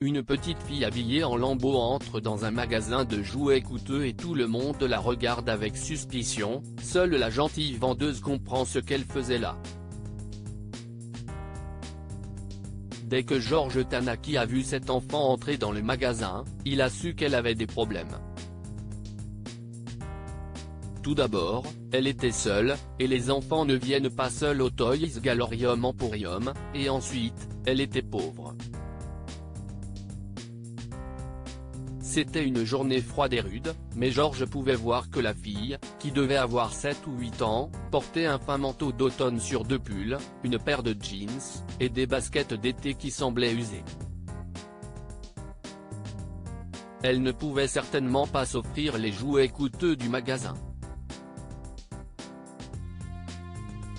Une petite fille habillée en lambeaux entre dans un magasin de jouets coûteux et tout le monde la regarde avec suspicion, seule la gentille vendeuse comprend ce qu'elle faisait là. Dès que Georges Tanaki a vu cet enfant entrer dans le magasin, il a su qu'elle avait des problèmes. Tout d'abord, elle était seule, et les enfants ne viennent pas seuls au Toys Galorium Emporium, et ensuite, elle était pauvre. C'était une journée froide et rude, mais Georges pouvait voir que la fille, qui devait avoir 7 ou 8 ans, portait un fin manteau d'automne sur 2 pulls, une paire de jeans, et des baskets d'été qui semblaient usées. Elle ne pouvait certainement pas s'offrir les jouets coûteux du magasin.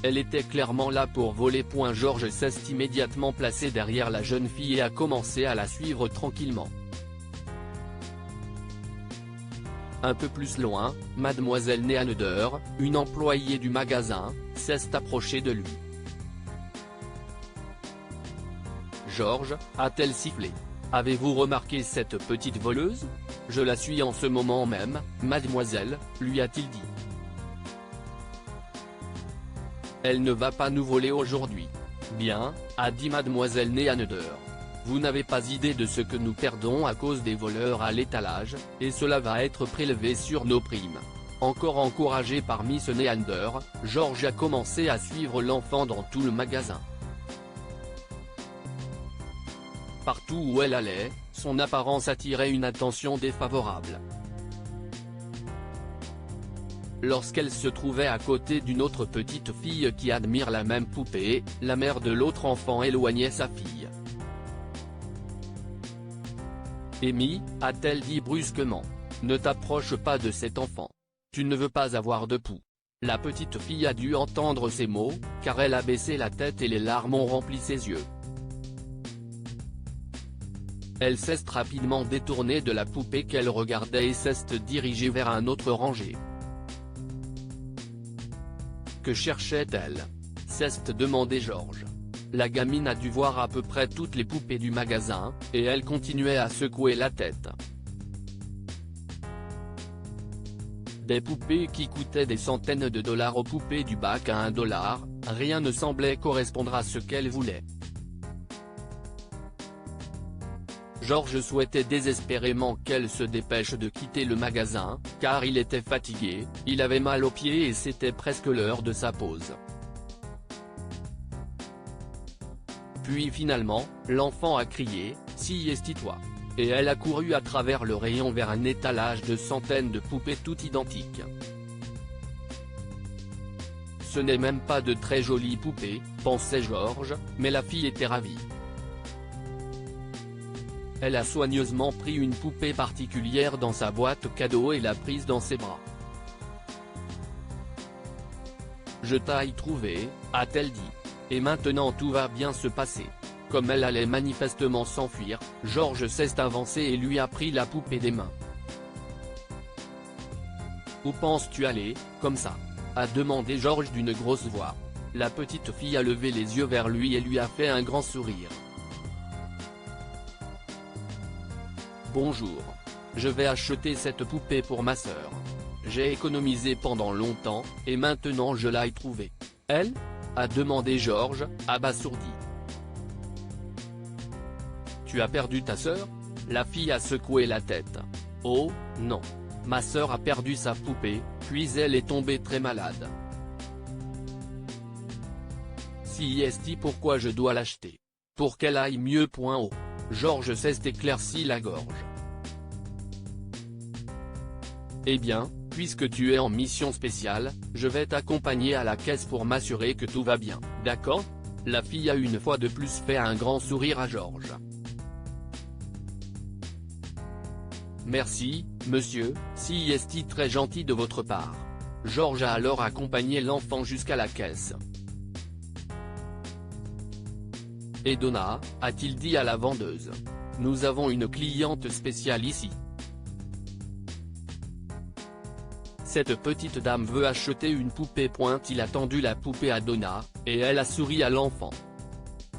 Elle était clairement là pour voler. Georges s'est immédiatement placé derrière la jeune fille et a commencé à la suivre tranquillement. Un peu plus loin, mademoiselle Neander, une employée du magasin, s'est approchée de lui. « Georges » a-t-elle sifflé. « Avez-vous remarqué cette petite voleuse ? Je la suis en ce moment même, mademoiselle », lui a-t-il dit. « Elle ne va pas nous voler aujourd'hui. » « Bien », a dit mademoiselle Neander. « Vous n'avez pas idée de ce que nous perdons à cause des voleurs à l'étalage, et cela va être prélevé sur nos primes. » Encore encouragé par Miss Neander, Georges a commencé à suivre l'enfant dans tout le magasin. Partout où elle allait, son apparence attirait une attention défavorable. Lorsqu'elle se trouvait à côté d'une autre petite fille qui admire la même poupée, la mère de l'autre enfant éloignait sa fille. « Amy » a-t-elle dit brusquement, « ne t'approche pas de cet enfant. Tu ne veux pas avoir de poux. » La petite fille a dû entendre ces mots, car elle a baissé la tête et les larmes ont rempli ses yeux. Elle s'est rapidement détournée de la poupée qu'elle regardait et s'est dirigée vers un autre rangé. Que cherchait-elle ? s'est demandé Georges. La gamine a dû voir à peu près toutes les poupées du magasin, et elle continuait à secouer la tête. Des poupées qui coûtaient des centaines de dollars aux poupées du bac à $1, rien ne semblait correspondre à ce qu'elle voulait. Georges souhaitait désespérément qu'elle se dépêche de quitter le magasin, car il était fatigué, il avait mal aux pieds et c'était presque l'heure de sa pause. Puis finalement, l'enfant a crié « Si estis-toi » et elle a couru à travers le rayon vers un étalage de centaines de poupées toutes identiques. Ce n'est même pas de très jolies poupées, pensait Georges, mais la fille était ravie. Elle a soigneusement pris une poupée particulière dans sa boîte cadeau et l'a prise dans ses bras. « Je t'ai trouvé », a-t-elle dit. Et maintenant tout va bien se passer. Comme elle allait manifestement s'enfuir, Georges s'est avancé et lui a pris la poupée des mains. « Où penses-tu aller, comme ça ?» a demandé Georges d'une grosse voix. La petite fille a levé les yeux vers lui et lui a fait un grand sourire. « Bonjour. Je vais acheter cette poupée pour ma sœur. J'ai économisé pendant longtemps, et maintenant je l'ai trouvée. » Elle ? a demandé Georges, abasourdi. « Tu as perdu ta sœur ?» La fille a secoué la tête. « Oh, non. Ma sœur a perdu sa poupée, puis elle est tombée très malade. Si est pourquoi je dois l'acheter. Pour qu'elle aille mieux. » Georges s'est éclairci la gorge. « Eh bien, puisque tu es en mission spéciale, je vais t'accompagner à la caisse pour m'assurer que tout va bien, d'accord ?» La fille a une fois de plus fait un grand sourire à Georges. « Merci, monsieur, si est très gentil de votre part. » Georges a alors accompagné l'enfant jusqu'à la caisse. « Et Donna ?» a-t-il dit à la vendeuse. « Nous avons une cliente spéciale ici. Cette petite dame veut acheter une poupée. » Il a tendu la poupée à Donna, et elle a souri à l'enfant.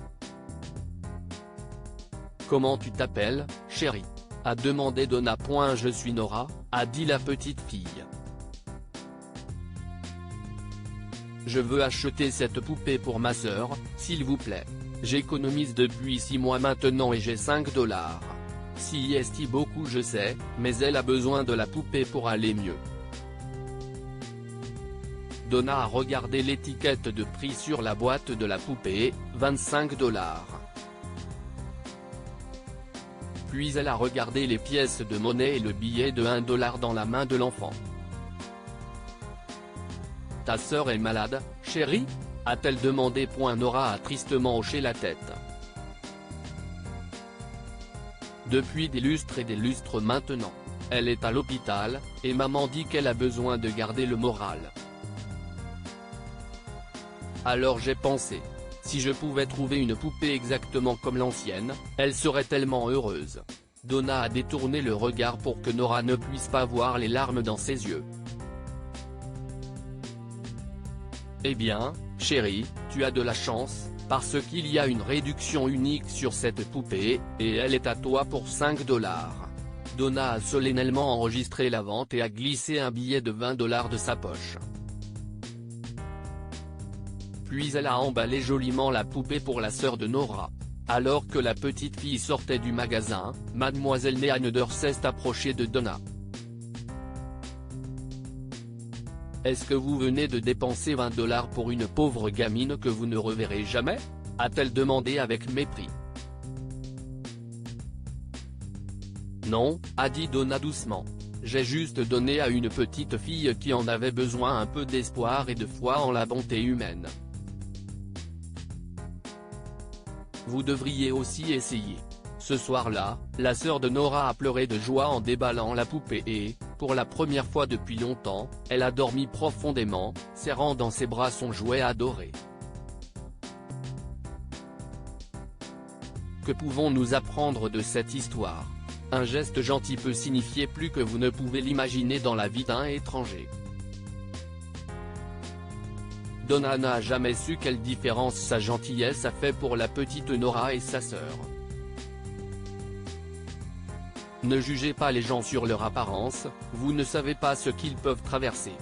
« Comment tu t'appelles, chérie ? A demandé Donna. Je suis Nora, a dit la petite fille. Je veux acheter cette poupée pour ma sœur, s'il vous plaît. J'économise depuis 6 mois maintenant et j'ai $5. Si est beaucoup je sais, mais elle a besoin de la poupée pour aller mieux. Donna a regardé l'étiquette de prix sur la boîte de la poupée, $25. Puis elle a regardé les pièces de monnaie et le billet de $1 dans la main de l'enfant. Ta sœur est malade, chérie ? A-t-elle demandé. Nora a tristement hoché la tête. Depuis des lustres et des lustres maintenant. Elle est à l'hôpital, et maman dit qu'elle a besoin de garder le moral. Alors j'ai pensé. Si je pouvais trouver une poupée exactement comme l'ancienne, elle serait tellement heureuse. Donna a détourné le regard pour que Nora ne puisse pas voir les larmes dans ses yeux. Eh bien, chérie, tu as de la chance, parce qu'il y a une réduction unique sur cette poupée, et elle est à toi pour $5. Donna a solennellement enregistré la vente et a glissé un billet de $20 de sa poche. Puis elle a emballé joliment la poupée pour la sœur de Nora. Alors que la petite fille sortait du magasin, Mademoiselle Neander s'est approchée de Donna. Est-ce que vous venez de dépenser $20 pour une pauvre gamine que vous ne reverrez jamais ? A-t-elle demandé avec mépris. Non, a dit Donna doucement. J'ai juste donné à une petite fille qui en avait besoin un peu d'espoir et de foi en la bonté humaine. Vous devriez aussi essayer. Ce soir-là, la sœur de Nora a pleuré de joie en déballant la poupée et, pour la première fois depuis longtemps, elle a dormi profondément, serrant dans ses bras son jouet adoré. Que pouvons-nous apprendre de cette histoire ? Un geste gentil peut signifier plus que vous ne pouvez l'imaginer dans la vie d'un étranger. Donna n'a jamais su quelle différence sa gentillesse a fait pour la petite Nora et sa sœur. Ne jugez pas les gens sur leur apparence, vous ne savez pas ce qu'ils peuvent traverser.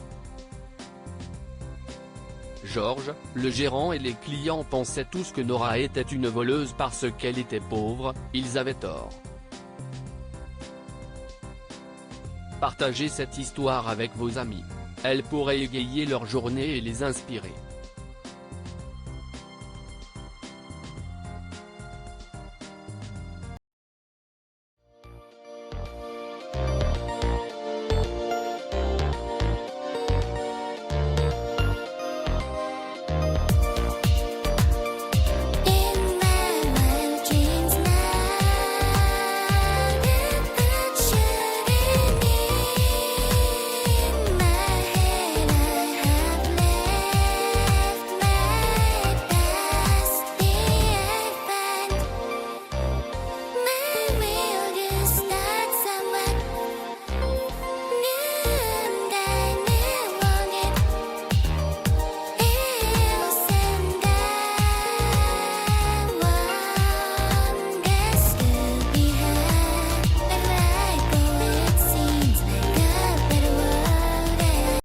George, le gérant et les clients pensaient tous que Nora était une voleuse parce qu'elle était pauvre, ils avaient tort. Partagez cette histoire avec vos amis. Elle pourrait égayer leur journée et les inspirer.